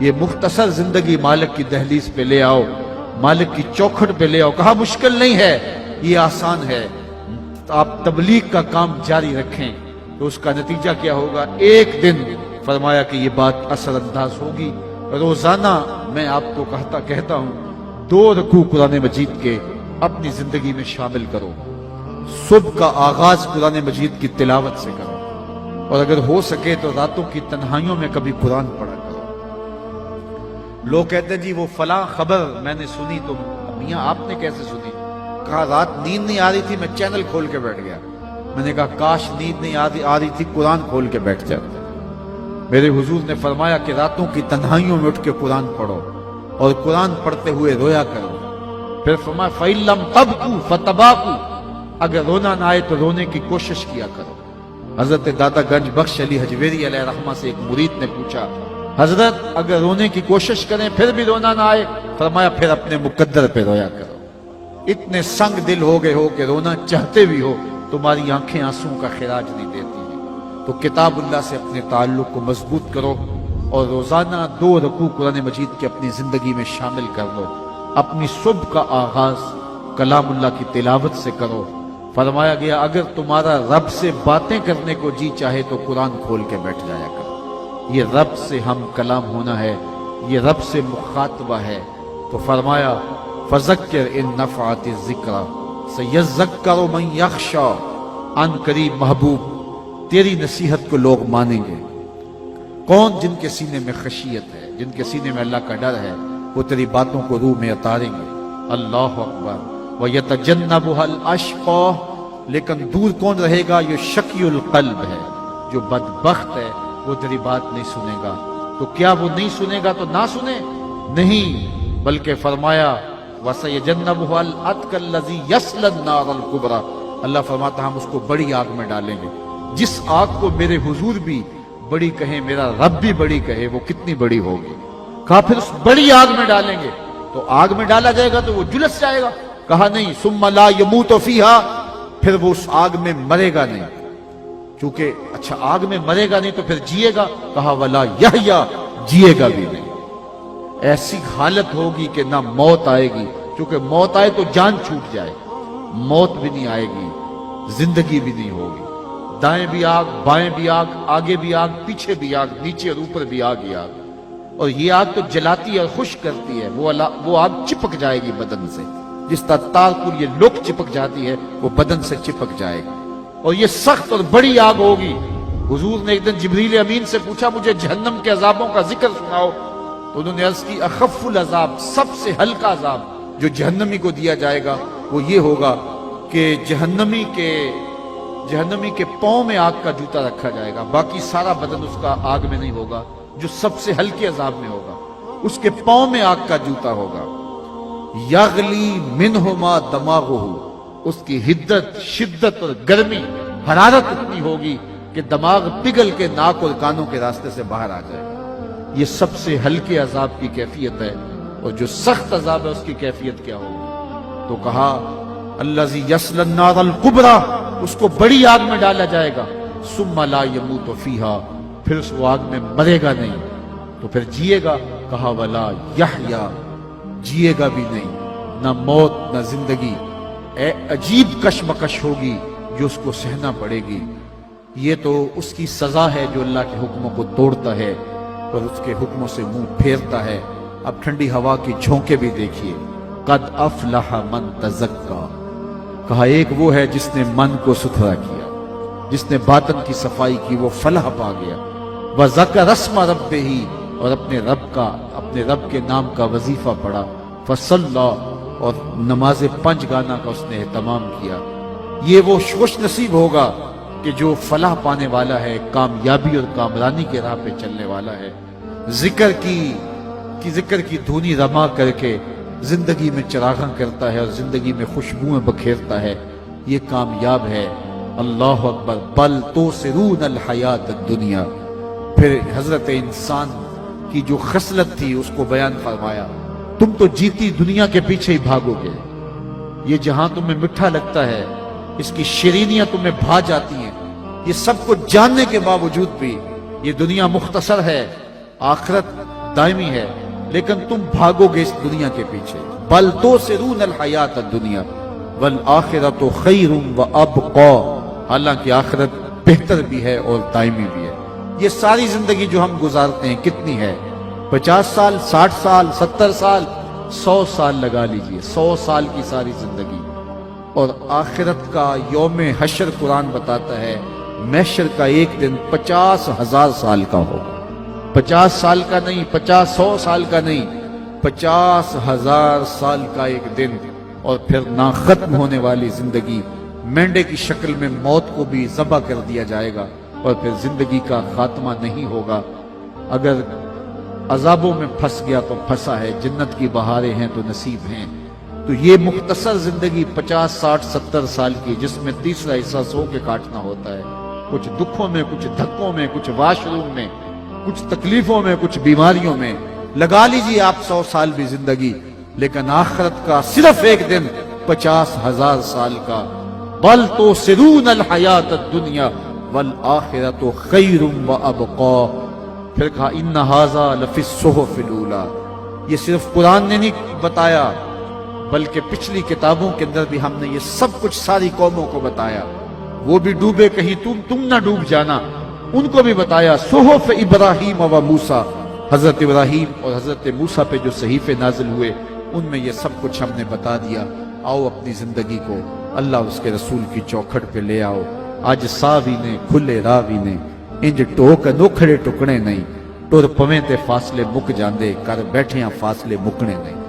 یہ مختصر زندگی مالک کی دہلیز پہ لے آؤ، مالک کی چوکھٹ پہ لے آؤ۔ کہا مشکل نہیں ہے، یہ آسان ہے۔ آپ تبلیغ کا کام جاری رکھیں تو اس کا نتیجہ کیا ہوگا؟ ایک دن فرمایا کہ یہ بات اثر انداز ہوگی۔ روزانہ میں آپ کو کہتا ہوں 2 رکوع قرآن مجید کے اپنی زندگی میں شامل کرو۔ صبح کا آغاز قرآن مجید کی تلاوت سے کرو، اور اگر ہو سکے تو راتوں کی تنہائیوں میں کبھی قرآن پڑھا کرو۔ لوگ کہتے ہیں جی وہ فلاں خبر میں نے سنی، تو میاں آپ نے کیسے سنی؟ کہا رات نیند نہیں آ رہی تھی، میں چینل کھول کے بیٹھ گیا۔ میں نے کہا کاش نیند نہیں آ رہی تھی، قرآن کھول کے بیٹھ جاتے۔ میرے حضور نے فرمایا کہ راتوں کی تنہائیوں میں اٹھ کے قرآن پڑھو اور قرآن پڑھتے ہوئے رویا کرو۔ پھر فرمایا فَإِن لَّمْ تَبْكُوا فَتَبَاكُوا، اگر رونا نہ آئے تو رونے کی کوشش کیا کرو۔ حضرت دادا گنج بخش علی حجویری علیہ رحمہ سے ایک مرید نے پوچھا حضرت اگر رونے کی کوشش کریں پھر بھی رونا نہ آئے؟ فرمایا پھر اپنے مقدر پہ رویا کرو۔ اتنے سنگ دل ہو گئے ہو کہ رونا چاہتے بھی ہو تمہاری آنکھیں آنسوں کا خراج نہیں دیتی ہیں۔ تو کتاب اللہ سے اپنے تعلق کو مضبوط کرو، اور روزانہ 2 رکوع قرآن مجید کے اپنی زندگی میں شامل کر لو۔ اپنی صبح کا آغاز کلام اللہ کی تلاوت سے کرو۔ فرمایا گیا اگر تمہارا رب سے باتیں کرنے کو جی چاہے تو قرآن کھول کے بیٹھ جایا کرو۔ یہ رب سے ہم کلام ہونا ہے، یہ رب سے مخاطبہ ہے۔ تو فرمایا فذکر ان نفعت الذکر سیذکر من یخشی، ان قریب محبوب تیری نصیحت کو لوگ مانیں گے۔ کون؟ جن کے سینے میں خشیت ہے، جن کے سینے میں اللہ کا ڈر ہے، وہ تیری باتوں کو روح میں اتاریں گے۔ اللہ اکبر۔ وَيَتَجَنَّبُهَا الْأَشْقَى، لیکن دور کون رہے گا؟ یہ شقی القلب ہے، جو بدبخت ہے، وہ تیری بات نہیں سنے گا۔ تو کیا وہ نہیں سنے گا تو نہ سنے؟ نہیں، بلکہ فرمایا وَسَيَجَنَّبُهَا الْأَتْقَى الَّذِي يَصْلَى النَّارَ الْكُبْرَى، اللہ فرماتا ہم اس کو بڑی آگ میں ڈالیں گے۔ جس آگ کو میرے حضور بھی بڑی کہیں، میرا رب بھی بڑی کہے، وہ کتنی بڑی ہوگی؟ کہا پھر اس بڑی آگ میں ڈالیں گے، تو آگ میں ڈالا جائے گا تو وہ جلس جائے گا؟ کہا نہیں، ثم لا يموت فيها، پھر وہ اس آگ میں مرے گا نہیں۔ چونکہ اچھا آگ میں مرے گا نہیں تو پھر جیے گا؟ کہا ولا یحییٰ، جیے گا بھی نہیں۔ ایسی حالت ہوگی کہ نہ موت آئے گی، چونکہ موت آئے تو جان چھوٹ جائے، موت بھی نہیں آئے گی، زندگی بھی نہیں ہوگی۔ دائیں بھی آگ، بائیں بھی آگ، آگے بھی آگ، پیچھے بھی آگ، نیچے اور اوپر بھی آگ ہی آگ۔ اور یہ آگ تو جلاتی ہے اور خشک کرتی ہے، وہ آگ چپک جائے گی بدن سے، جس طرح تار پر یہ لوک چپک جاتی ہے، وہ بدن سے چپک جائے گی۔ اور یہ سخت اور بڑی آگ ہوگی۔ حضور نے ایک دن جبریل امین سے پوچھا مجھے جہنم کے عذابوں کا ذکر سناؤ، تو انہوں نے عرض کی اخف العذاب، سب سے ہلکا عذاب جو جہنمی کو دیا جائے گا وہ یہ ہوگا کہ جہنمی کے پاؤں میں آگ کا جوتا رکھا جائے گا، باقی سارا بدن اس کا آگ میں نہیں ہوگا۔ جو سب سے ہلکے عذاب میں ہوگا اس کے پاؤں میں آگ کا جوتا ہوگا۔ یغلی منہما دماغہ، اس کی حدت، شدت اور گرمی، حرارت اتنی ہوگی کہ دماغ پگھل کے ناک اور کانوں کے راستے سے باہر آ جائے گا۔ یہ سب سے ہلکے عذاب کی کیفیت ہے، اور جو سخت عذاب ہے اس کی کیفیت کیا ہوگی؟ تو کہا الذی یصلی النار الکبریٰ، اس کو بڑی آگ میں ڈالا جائے گا۔ ثم لا یموت فیہا، پھر اس وہ آگ میں مرے گا نہیں، تو پھر جیے گا؟ کہا ولا یحییٰ، جیے گا بھی نہیں، نہ موت نہ زندگی۔ عجیب کشمکش ہوگی جو اس کو سہنا پڑے گی۔ یہ تو اس کی سزا ہے جو اللہ کے حکموں کو توڑتا ہے اور اس کے حکموں سے منہ پھیرتا ہے۔ اب ٹھنڈی ہوا کی جھونکے بھی دیکھیے۔ قد افلح من تزکا، کہا ایک وہ ہے جس نے من کو ستھرا کیا، جس نے باطن کی صفائی کی، وہ فلاح پا گیا۔ وذکر اسم ربہ، اور اپنے رب کے نام کا وظیفہ پڑھا۔ فصلی، اور نماز 5 گانا کا اس نے اہتمام کیا۔ یہ وہ خوش نصیب ہوگا کہ جو فلاح پانے والا ہے، کامیابی اور کامرانی کے راہ پہ چلنے والا ہے، ذکر کی دھونی رما کر کے زندگی میں چراغاں کرتا ہے اور زندگی میں خوشبوئیں بکھیرتا ہے، یہ کامیاب ہے۔ اللہ اکبر۔ بل توثرون الحیات الدنیا، پھر حضرت انسان کی جو خصلت تھی اس کو بیان فرمایا، تم تو جیتی دنیا کے پیچھے ہی بھاگو گے۔ یہ جہاں تمہیں میٹھا لگتا ہے، اس کی شیرینیاں تمہیں بھا جاتی ہیں، یہ سب کو جاننے کے باوجود بھی یہ دنیا مختصر ہے، آخرت دائمی ہے، لیکن تم بھاگو گے اس دنیا کے پیچھے. بل توسرون الحیات الدنیا والآخرۃ خیر وابقا، حالانکہ آخرت بہتر بھی ہے اور دائمی بھی ہے. یہ ساری زندگی جو ہم گزارتے ہیں کتنی ہے؟ 50 سال، 60 سال، 70 سال، 100 سال لگا لیجئے، 100 سال کی ساری زندگی. اور آخرت کا یوم حشر قرآن بتاتا ہے محشر کا ایک دن 50,000 سال کا ہوگا. 50 سال کا نہیں، 100 سال کا نہیں، 50,000 سال کا ایک دن. اور پھر نہ ختم ہونے والی زندگی، مینڈے کی شکل میں موت کو بھی ذبح کر دیا جائے گا، اور پھر زندگی کا خاتمہ نہیں ہوگا. اگر عذابوں میں پھنس گیا تو پھنسا ہے، جنت کی بہاریں ہیں تو نصیب ہیں. تو یہ مختصر زندگی 50 60 70 سال کی، جس میں تیسرا حصہ سو کے کاٹنا ہوتا ہے، کچھ دکھوں میں، کچھ دھکوں میں، کچھ واش روم میں، کچھ تکلیفوں میں، کچھ بیماریوں میں. لگا لیجئے آپ 100 سال بھی زندگی، لیکن آخرت کا صرف ایک دن 50,000 سال کا. بل توسرون الحیات الدنیا والآخرۃ خیر وابقا. پھر کہا ان ھذا لفی الصحف الاولی. یہ صرف قرآن نے نہیں بتایا، بلکہ پچھلی کتابوں کے اندر بھی ہم نے یہ سب کچھ ساری قوموں کو بتایا. وہ بھی ڈوبے کہیں تم نہ ڈوب جانا، ان کو بھی بتایا. صحف ابراہیم و موسیٰ، حضرت ابراہیم اور حضرت موسیٰ پہ جو صحیفے نازل ہوئے ان میں یہ سب کچھ ہم نے بتا دیا. آؤ اپنی زندگی کو اللہ اس کے رسول کی چوکھٹ پہ لے آؤ. آج ساوی نے کھلے راوی نے انج ٹوک نوکھڑے ٹکڑے نہیں، ٹر پویں تے فاصلے مک جاندے، کر بیٹھیاں فاصلے مکنے نہیں.